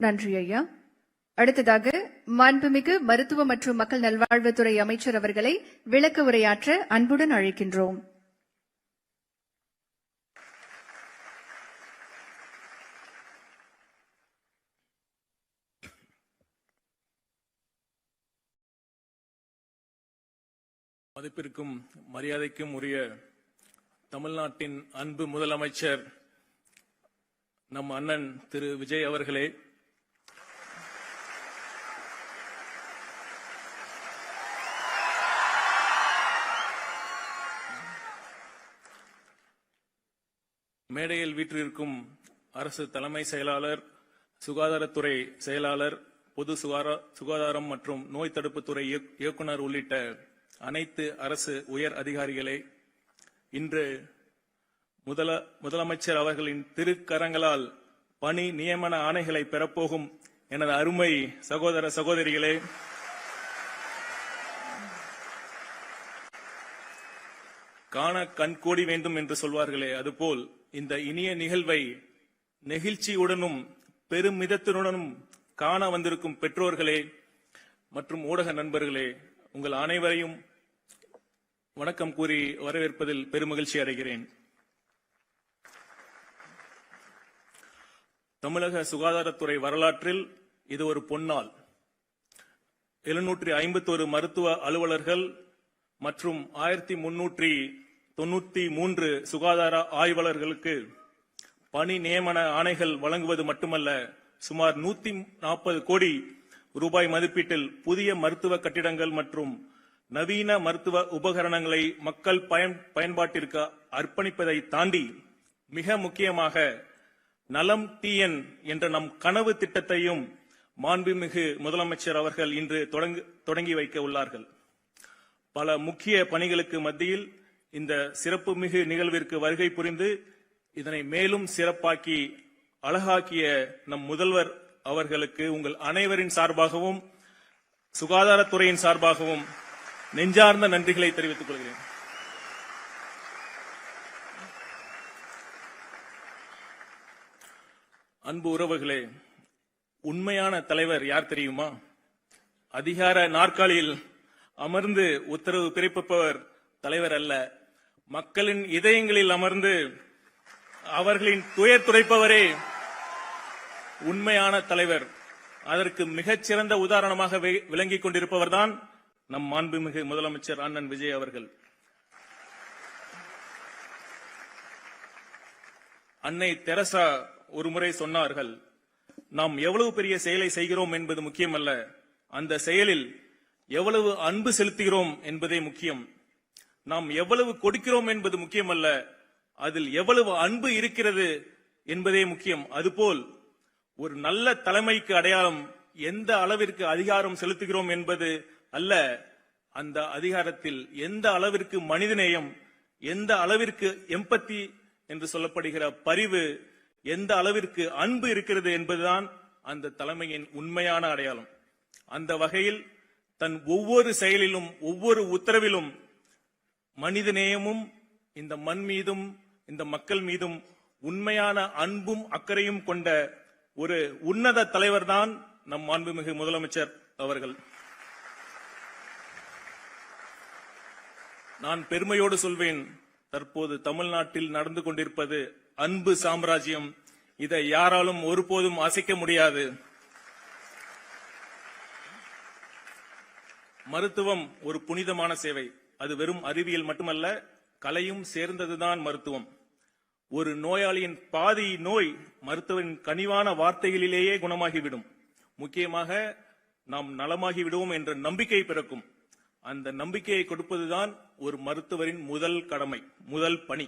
நன்றி ஐயா. அடுத்ததாக மாண்புமிகு மருத்துவ மற்றும் மக்கள் நல்வாழ்வுத்துறை அமைச்சர் அவர்களை விளக்க உரையாற்ற அன்புடன் அழைக்கின்றோம். மதிப்பிற்கும் மரியாதைக்கும் உரிய தமிழ்நாட்டின் அன்பு முதலமைச்சர் நம் அண்ணன் திரு விஜய் அவர்களே, மேடையில் வீற்றிருக்கும் அரசு தலைமை செயலாளர், சுகாதாரத்துறை செயலாளர், பொது சுகாதாரம் மற்றும் நோய் தடுப்புத்துறை இயக்குநர் உள்ளிட்ட அனைத்து அரசு உயர் அதிகாரிகளே, இன்று முதலமைச்சர் அவர்களின் திருக்கரங்களால் பணி நியமன ஆணைகளை பெறப்போகும் எனது அருமை சகோதர சகோதரிகளே, காண கண்கோடி வேண்டும் என்று சொல்வார்களே, அதுபோல் இந்த இனிய நிகழ்வை நெகிழ்ச்சியுடனும் பெருமிதத்துடனும் காண வந்திருக்கும் பெற்றோர்களே மற்றும் ஊடக நண்பர்களே, உங்கள் அனைவரையும் வணக்கம் கூறி வரவேற்பதில் பெருமகிழ்ச்சி அடைகிறேன். தமிழக சுகாதாரத்துறை வரலாற்றில் இது ஒரு பொன்னாள். 751 மருத்துவ அலுவலர்கள் மற்றும் 1393 சுகாதார ஆய்வாளர்களுக்கு பணி நியமன ஆணைகள் வழங்குவது மட்டுமல்ல, சுமார் 140 கோடி ரூபாய் மதிப்பீட்டில் புதிய மருத்துவ கட்டிடங்கள் மற்றும் நவீன மருத்துவ உபகரணங்களை மக்கள் பயன்பாட்டிற்கு அர்ப்பணிப்பதை தாண்டி மிக முக்கியமாக நலம் டிஎன் என்ற நம் கனவு திட்டத்தையும் மாண்புமிகு முதலமைச்சர் அவர்கள் இன்று தொடங்கி வைக்க உள்ளார்கள். பல முக்கிய பணிகளுக்கு மத்தியில் இந்த சிறப்புமிகு நிகழ்விற்கு வருகை புரிந்து இதனை மேலும் சிறப்பாக்கி அழகாக்கிய நம் முதல்வர் அவர்களுக்கு உங்கள் அனைவரின் சார்பாகவும் சுகாதாரத்துறையின் சார்பாகவும் நெஞ்சார்ந்த நன்றிகளை தெரிவித்துக் கொள்கிறேன். அன்பு உறவுகளே, உண்மையான தலைவர் யார் தெரியுமா? அதிகார நாற்காலியில் அமர்ந்து உத்தரவு பிறப்பிப்பவர் தலைவர் அல்ல, மக்களின் இதயங்களில் அமர்ந்து அவர்களின் துயர் துடைப்பவரே உண்மையான தலைவர். அதற்கு மிகச்சிறந்த உதாரணமாக விளங்கிக் கொண்டிருப்பவர்தான் நம் மாண்புமிகு முதலமைச்சர் அண்ணன் விஜய் அவர்கள். அன்னை தெரசா ஒருமுறை சொன்னார்கள், நாம் எவ்வளவு பெரிய செயலை செய்கிறோம் என்பது முக்கியமல்ல, அந்த செயலில் எவ்வளவு அன்பு செலுத்துகிறோம் என்பதே முக்கியம். நாம் எவ்வளவு கொடுக்கிறோம் என்பது முக்கியமல்ல, அதில் எவ்வளவு அன்பு இருக்கிறது என்பதே முக்கியம். அதுபோல் ஒரு நல்ல தலைமைக்கு அடையாளம் எந்த அளவிற்கு அதிகாரம் செலுத்துகிறோம் என்பது அல்ல, அந்த அதிகாரத்தில் எந்த அளவிற்கு மனிதநேயம், எந்த அளவிற்கு எம்பத்தி என்று சொல்லப்படுகிற பரிவு, எந்த அளவிற்கு அன்பு இருக்கிறது என்பதுதான் அந்த தலைமையின் உண்மையான அடையாளம். அந்த வகையில் தன் ஒவ்வொரு செயலிலும் ஒவ்வொரு உத்தரவிலும் மனிதநேயமும் இந்த மண் மீதும் இந்த மக்கள் மீதும் உண்மையான அன்பும் அக்கறையும் கொண்ட ஒரு உன்னத தலைவர் தான் நம் மாண்புமிகு முதலமைச்சர் அவர்கள். நான் பெருமையோடு சொல்வேன், தற்போது தமிழ்நாட்டில் நடந்து கொண்டிருப்பது அன்பு சாம்ராஜ்யம். இதை யாராலும் ஒருபோதும் அசைக்க முடியாது. மருத்துவம் ஒரு புனிதமான சேவை. அது வெறும் அறிவியல் மட்டுமல்ல, கலையும் சேர்ந்ததுதான் மருத்துவம். ஒரு நோயாளியின் பாதி நோய் மருத்துவரின் கனிவான வார்த்தைகளிலேயே குணமாகிவிடும். முக்கியமாக நாம் நலமாகி விடுவோம் என்ற நம்பிக்கை பிறக்கும். அந்த நம்பிக்கையை கொடுப்பதுதான் ஒரு மருத்துவரின் முதல் கடமை, முதல் பணி.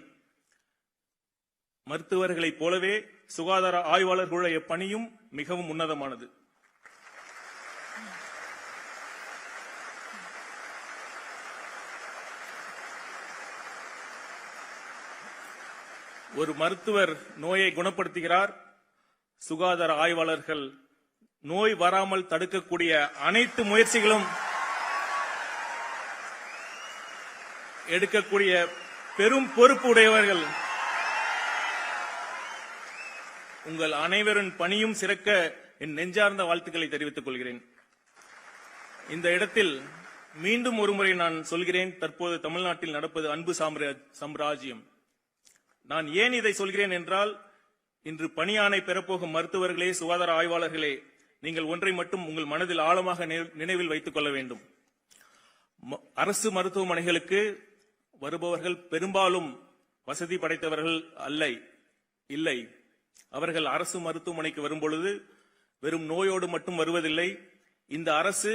மருத்துவர்களைப் போலவே சுகாதார ஆய்வாளர்களுடைய பணியும் மிகவும் உன்னதமானது. ஒரு மருத்துவர் நோயை குணப்படுத்துகிறார், சுகாதார ஆய்வாளர்கள் நோய் வராமல் தடுக்கக்கூடிய அனைத்து முயற்சிகளும் எடுக்கக்கூடிய பெரும் பொறுப்பு உடையவர்கள். உங்கள் அனைவரின் பணியும் சிறக்க என் நெஞ்சார்ந்த வாழ்த்துக்களை தெரிவித்துக் கொள்கிறேன். இந்த இடத்தில் மீண்டும் ஒருமுறை நான் சொல்கிறேன், தற்போது தமிழ்நாட்டில் நடப்பது அன்பு சாம்ராஜ்யம். நான் ஏன் இதை சொல்கிறேன் என்றால், இன்று பணியாணை பெறப்போகும் மருத்துவர்களே, சுகாதார ஆய்வாளர்களே, நீங்கள் ஒன்றை மட்டும் உங்கள் மனதில் ஆழமாக நினைவில் வைத்துக் கொள்ள வேண்டும். அரசு மருத்துவமனைகளுக்கு வருபவர்கள் பெரும்பாலும் வசதி படைத்தவர்கள் இல்லை. அவர்கள் அரசு மருத்துவமனைக்கு வரும்பொழுது வெறும் நோயோடு மட்டும் வருவதில்லை. இந்த அரசு,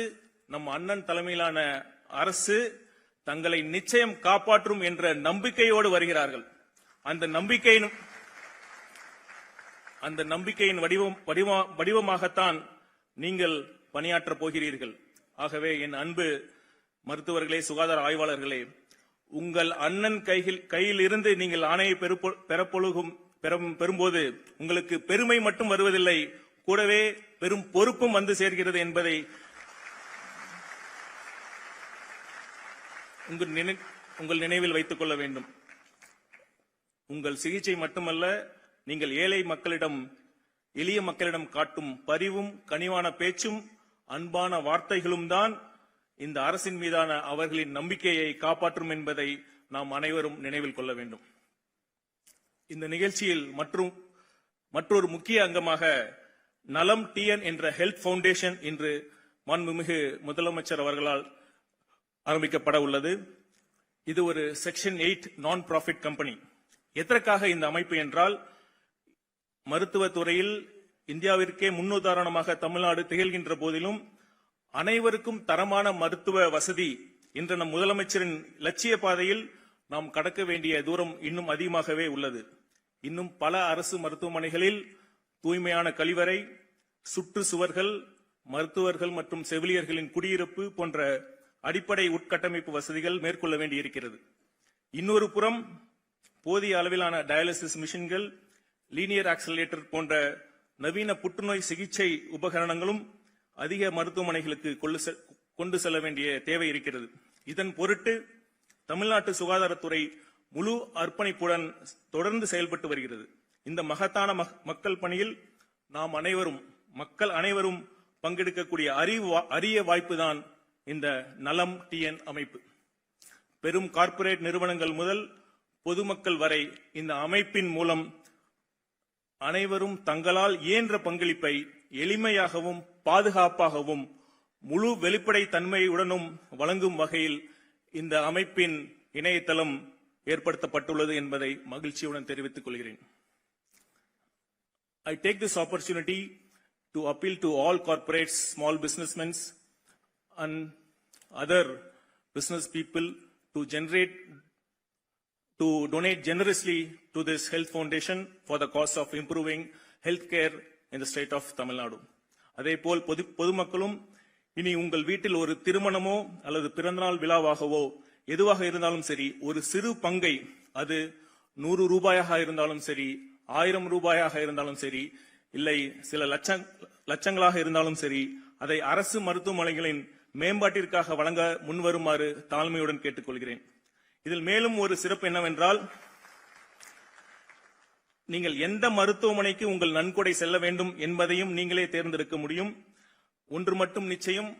நம் அண்ணன் தலைமையிலான அரசு தங்களை நிச்சயம் காப்பாற்றும் என்ற நம்பிக்கையோடு வருகிறார்கள். அந்த நம்பிக்கையின் வடிவமாகத்தான் நீங்கள் பணியாற்றப் போகிறீர்கள். ஆகவே என் அன்பு மருத்துவர்களே, சுகாதார ஆய்வாளர்களே, உங்கள் அண்ணன் கையில் இருந்து நீங்கள் ஆணையை பெறும்போது உங்களுக்கு பெருமை மட்டும் வருவதில்லை, கூடவே பெரும் பொறுப்பும் வந்து சேர்கிறது என்பதை உங்கள் நினைவில் வைத்துக் கொள்ள வேண்டும். உங்கள் சிகிச்சை மட்டுமல்ல, நீங்கள் எளிய மக்களிடம் காட்டும் பரிவும் கனிவான பேச்சும் அன்பான வார்த்தைகளும் தான் இந்த அரசின் மீதான அவர்களின் நம்பிக்கையை காப்பாற்றும் என்பதை நாம் அனைவரும் நினைவில் கொள்ள வேண்டும். இந்த நிகழ்ச்சியில் மற்றொரு முக்கிய அங்கமாக நலம் டிஎன் என்ற ஹெல்த் பவுண்டேஷன் இன்று மாண்புமிகு முதலமைச்சர் அவர்களால் ஆரம்பிக்கப்பட உள்ளது. இது ஒரு செக்ஷன் 8 நான் ப்ராஃபிட் கம்பெனி. எதற்காக இந்த அமைப்பு என்றால், மருத்துவத்துறையில் இந்தியாவிற்கே முன்னுதாரணமாக தமிழ்நாடு திகழ்கின்ற போதிலும் அனைவருக்கும் தரமான மருத்துவ வசதி என்ற நம் முதலமைச்சரின் லட்சிய பாதையில் நாம் கடக்க வேண்டிய தூரம் இன்னும் அதிகமாகவே உள்ளது. இன்னும் பல அரசு மருத்துவமனைகளில் தூய்மையான கழிவறை, சுற்றுச்சுவர்கள், மருத்துவர்கள் மற்றும் செவிலியர்களின் குடியிருப்பு போன்ற அடிப்படை உட்கட்டமைப்பு வசதிகள் மேற்கொள்ள வேண்டியிருக்கிறது. இன்னொரு புறம் போதிய அளவிலான டயாலிசிஸ் மிஷின்கள், லீனியர் ஆக்சிலரேட்டர் போன்ற நவீன புற்றுநோய் சிகிச்சை உபகரணங்களும் அதிக மருத்துவமனைகளுக்கு கொண்டு செல்ல வேண்டிய தேவை இருக்கிறது. இதன் பொருட்டு தமிழ்நாட்டு சுகாதாரத்துறை முழு அர்ப்பணிப்புடன் தொடர்ந்து செயல்பட்டு வருகிறது. இந்த மகத்தான மக்கள் பணியில் மக்கள் அனைவரும் பங்கெடுக்கக்கூடிய அரிய வாய்ப்புதான் இந்த நலம் டிஎன் அமைப்பு. பெரும் கார்ப்பரேட் நிறுவனங்கள் முதல் பொதுமக்கள் வரை இந்த அமைப்பின் மூலம் அனைவரும் தங்களால் இயன்ற பங்களிப்பை எளிமையாகவும் பாதுகாப்பாகவும் முழு வெளிப்படை தன்மையுடனும் வழங்கும் வகையில் இந்த அமைப்பின் இணையதளம் ஏற்படுத்தப்பட்டுள்ளது என்பதை மகிழ்ச்சியுடன் தெரிவித்துக் கொள்கிறேன். I take this opportunity to appeal to all corporates, small businessmen and other business people to donate generously to this health foundation for the cause of improving healthcare in the state of Tamil Nadu. அதேபோல் பொதுமக்களும் இனி உங்கள் வீட்டில் ஒரு திருமணமோ அல்லது பிறந்தநாள் விழாவாகவோ எதுவாக இருந்தாலும் சரி, ஒரு சிறு பங்கை, அது 100 ரூபாயாக இருந்தாலும் சரி, 1000 ரூபாயாக இருந்தாலும் சரி, இல்லை சில லட்சங்களாக இருந்தாலும் சரி, அதை அரசு மருத்துவமனைகளின் மேம்பாட்டிற்காக வழங்க முன்வருமாறு தாழ்மையுடன் கேட்டுக்கொள்கிறேன். இதில் மேலும் ஒரு சிறப்பு என்னவென்றால், நீங்கள் எந்த மருத்துவமனைக்கு உங்கள் நன்கொடை செல்ல வேண்டும் என்பதையும் நீங்களே தேர்ந்தெடுக்க முடியும். ஒன்று மட்டும் நிச்சயம்,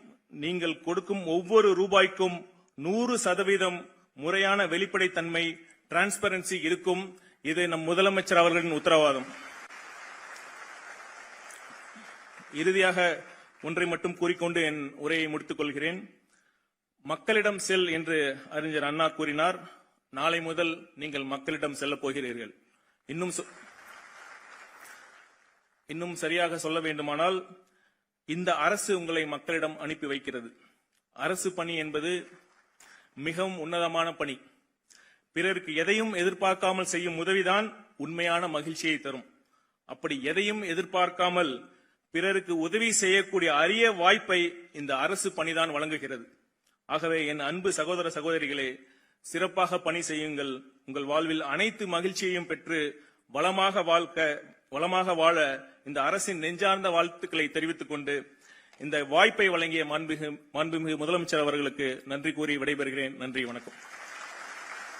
நீங்கள் கொடுக்கும் ஒவ்வொரு ரூபாய்க்கும் 100% முறையான வெளிப்படைத்தன்மை, டிரான்ஸ்பரன்சி இருக்கும். இது நம் முதலமைச்சர் அவர்களின் உத்தரவாதம். இறுதியாக ஒன்றை மட்டும் கூறிக்கொண்டு என் உரையை முடித்துக் கொள்கிறேன். மக்களிடம் செல் என்று அறிஞர் அண்ணா கூறினார். நாளை முதல் நீங்கள் மக்களிடம் செல்ல போகிறீர்கள். இன்னும் சரியாக சொல்ல வேண்டுமானால், இந்த அரசு உங்களை மக்களிடம் அனுப்பி வைக்கிறது. அரசு பணி என்பது மிகவும் உன்னதமான பணி. பிறருக்கு எதையும் எதிர்பார்க்காமல் செய்யும் உதவிதான் உண்மையான மகிழ்ச்சியை தரும். அப்படி எதையும் எதிர்பார்க்காமல் பிறருக்கு உதவி செய்யக்கூடிய அரிய வாய்ப்பை இந்த அரசு பணிதான் வழங்குகிறது. ஆகவே என் அன்பு சகோதர சகோதரிகளே, சிறப்பாக பணி செய்யுங்கள். உங்கள் வாழ்வில் அனைத்து மகிழ்ச்சியையும் பெற்று வளமாக வாழ இந்த அரசின் நெஞ்சார்ந்த வாழ்த்துக்களை தெரிவித்துக் கொண்டு இந்த வாய்ப்பை வழங்கிய மாண்புமிகு முதலமைச்சர் அவர்களுக்கு நன்றி கூறி விடைபெறுகிறேன். நன்றி, வணக்கம்.